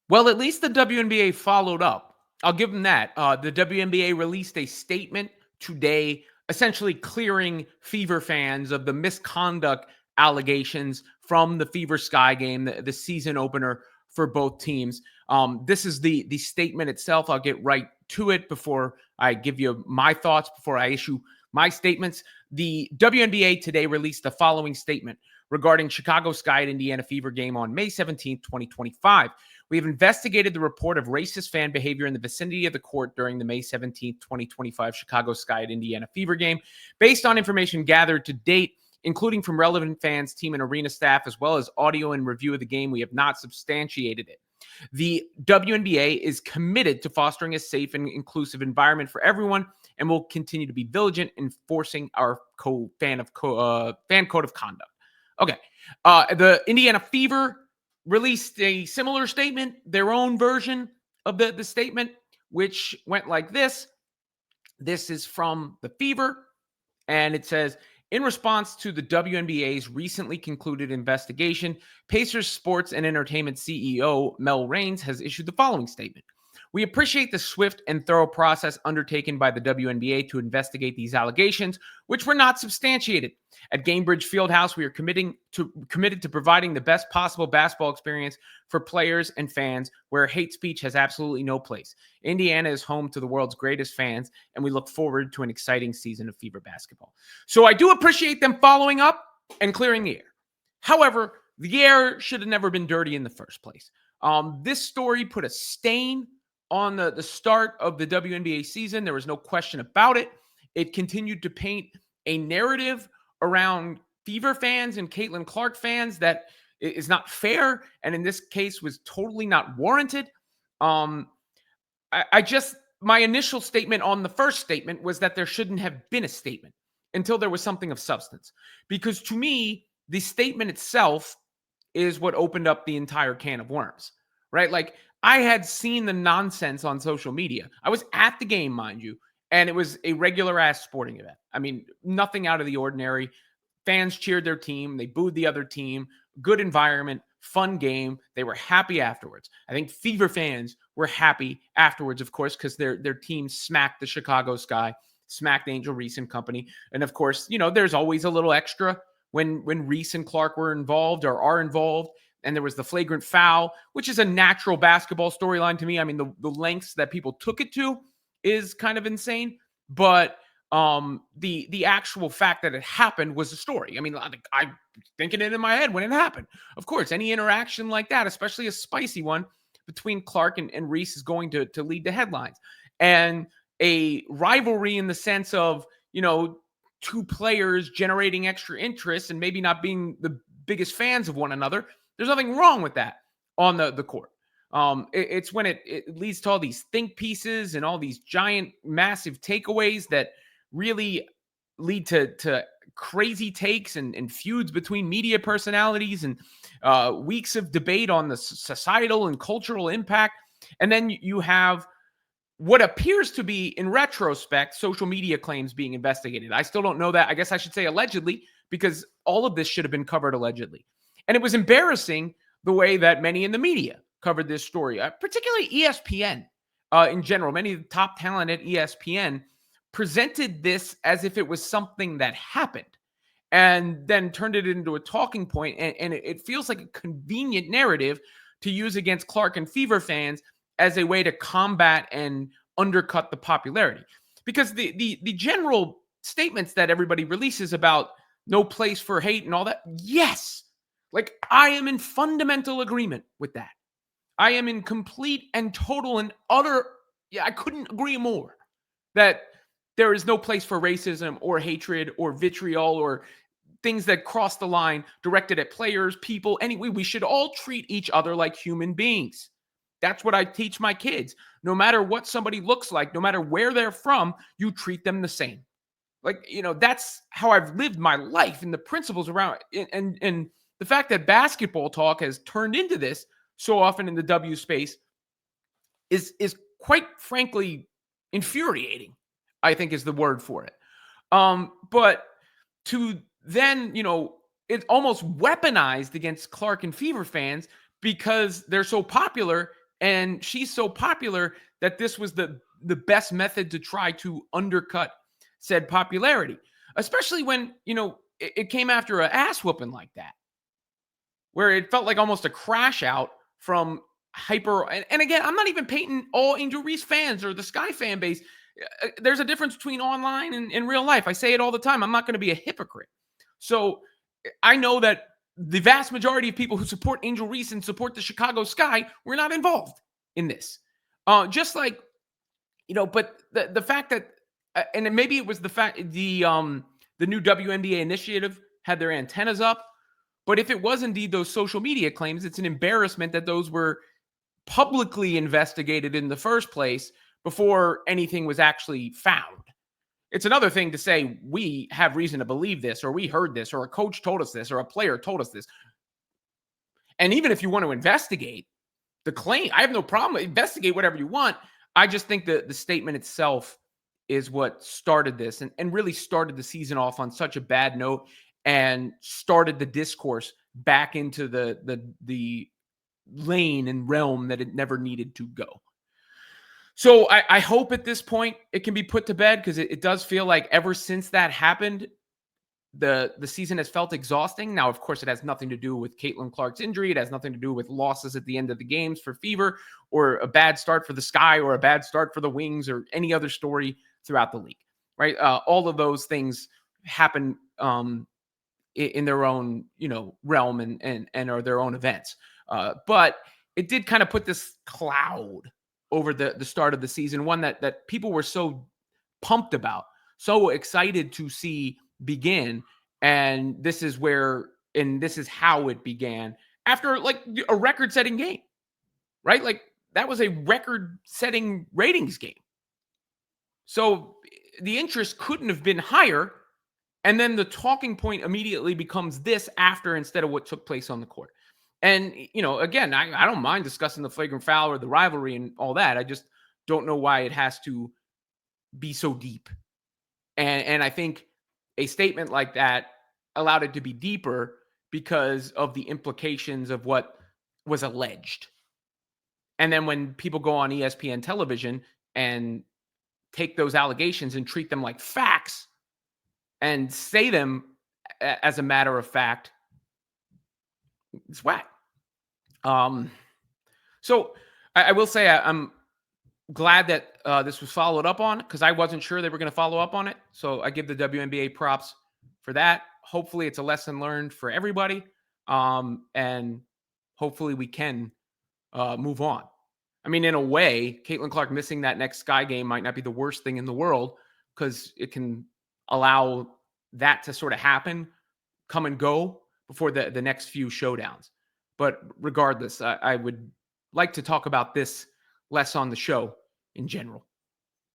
Well, at least the WNBA followed up. I'll give them that. The WNBA released a statement today, essentially clearing Fever fans of the misconduct allegations from the Fever Sky game, the season opener for both teams. This is the statement itself. I'll get right to it before I give you my thoughts, before I issue my statements. The WNBA today released the following statement regarding Chicago Sky at Indiana Fever game on May 17th, 2025. We have investigated the report of racist fan behavior in the vicinity of the court during the May 17th, 2025 Chicago Sky at Indiana Fever game. Based on information gathered to date, including from relevant fans, team, and arena staff, as well as audio and review of the game, we have not substantiated it. The WNBA is committed to fostering a safe and inclusive environment for everyone and will continue to be vigilant in enforcing our fan code of conduct. Okay. The Indiana Fever released a similar statement, their own version of the statement, which went like this. This is from the Fever, and it says, in response to the WNBA's recently concluded investigation, Pacers Sports and Entertainment CEO Mel Raines has issued the following statement. We appreciate the swift and thorough process undertaken by the WNBA to investigate these allegations, which were not substantiated. At Gainbridge Fieldhouse, we are committed to providing the best possible basketball experience for players and fans where hate speech has absolutely no place. Indiana is home to the world's greatest fans, and we look forward to an exciting season of Fever basketball. So I do appreciate them following up and clearing the air. However, the air should have never been dirty in the first place. This story put a stain on the start of the WNBA season. There was no question about it. It continued to paint a narrative around Fever fans and Caitlin Clark fans that is not fair, and in this case was totally not warranted. My initial statement on the first statement was that there shouldn't have been a statement until there was something of substance. Because to me, the statement itself is what opened up the entire can of worms, right? Like, I had seen the nonsense on social media. I was at the game, mind you, and it was a regular ass sporting event. I mean, nothing out of the ordinary. Fans cheered their team. They booed the other team. Good environment, fun game. They were happy afterwards. I think Fever fans were happy afterwards, of course, because their team smacked the Chicago Sky, smacked Angel Reese and company. And of course, there's always a little extra when Reese and Clark were involved or are involved. And there was the flagrant foul, which is a natural basketball storyline to me. I mean, the lengths that people took it to is kind of insane. But the actual fact that it happened was a story. I mean, I'm thinking it in my head when it happened. Of course, any interaction like that, especially a spicy one between Clark and Reese, is going to lead to headlines. And a rivalry in the sense of, two players generating extra interest and maybe not being the biggest fans of one another. There's nothing wrong with that on the court. It's when it leads to all these think pieces and all these giant, massive takeaways that really lead to crazy takes and feuds between media personalities and weeks of debate on the societal and cultural impact. And then you have what appears to be, in retrospect, social media claims being investigated. I still don't know that. I guess I should say allegedly, because all of this should have been covered allegedly. And it was embarrassing the way that many in the media covered this story, particularly ESPN in general. Many of the top talent at ESPN presented this as if it was something that happened and then turned it into a talking point. And it feels like a convenient narrative to use against Clark and Fever fans as a way to combat and undercut the popularity. Because the general statements that everybody releases about no place for hate and all that, yes, like, I am in fundamental agreement with that. I am in complete and total and utter, I couldn't agree more that there is no place for racism or hatred or vitriol or things that cross the line directed at players, people. Anyway, we should all treat each other like human beings. That's what I teach my kids. No matter what somebody looks like, no matter where they're from, you treat them the same. Like, that's how I've lived my life, and the principles around it. And the fact that basketball talk has turned into this so often in the W space is quite frankly infuriating, I think is the word for it. But to then, it's almost weaponized against Clark and Fever fans because they're so popular And she's so popular that this was the best method to try to undercut said popularity, especially when, it came after an ass whooping like that, where it felt like almost a crash out from hyper. And again, I'm not even painting all Angel Reese fans or the Sky fan base. There's a difference between online and in real life. I say it all the time. I'm not going to be a hypocrite. So I know that the vast majority of people who support Angel Reese and support the Chicago Sky were not involved in this. Just like, but the fact that, and maybe it was the fact the new WNBA initiative had their antennas up. But if it was indeed those social media claims, it's an embarrassment that those were publicly investigated in the first place before anything was actually found. It's another thing to say we have reason to believe this, or we heard this, or a coach told us this, or a player told us this. And even if you want to investigate the claim, I have no problem. Investigate whatever you want. I just think that the statement itself is what started this and really started the season off on such a bad note and started the discourse back into the lane and realm that it never needed to go. So I hope at this point it can be put to bed, because it does feel like ever since that happened, the season has felt exhausting. Now, of course, it has nothing to do with Caitlin Clark's injury. It has nothing to do with losses at the end of the games for Fever, or a bad start for the Sky, or a bad start for the Wings, or any other story throughout the league, right? All of those things happen in their own, realm and are their own events. But it did kind of put this cloud over the start of the season, one that people were so pumped about, so excited to see begin. And this is how it began after like a record-setting game, right? Like that was a record-setting ratings game. So the interest couldn't have been higher. And then the talking point immediately becomes this after, instead of what took place on the court. And, again, I don't mind discussing the flagrant foul or the rivalry and all that. I just don't know why it has to be so deep. And I think a statement like that allowed it to be deeper because of the implications of what was alleged. And then when people go on ESPN television and take those allegations and treat them like facts and say them as a matter of fact, it's whack. So I will say I'm glad that this was followed up on, because I wasn't sure they were going to follow up on it. So I give the WNBA props for that. Hopefully it's a lesson learned for everybody. And hopefully we can move on. I mean, in a way, Caitlin Clark missing that next Sky game might not be the worst thing in the world, because it can allow that to sort of happen, come and go before the next few showdowns. But regardless, I would like to talk about this less on the show in general.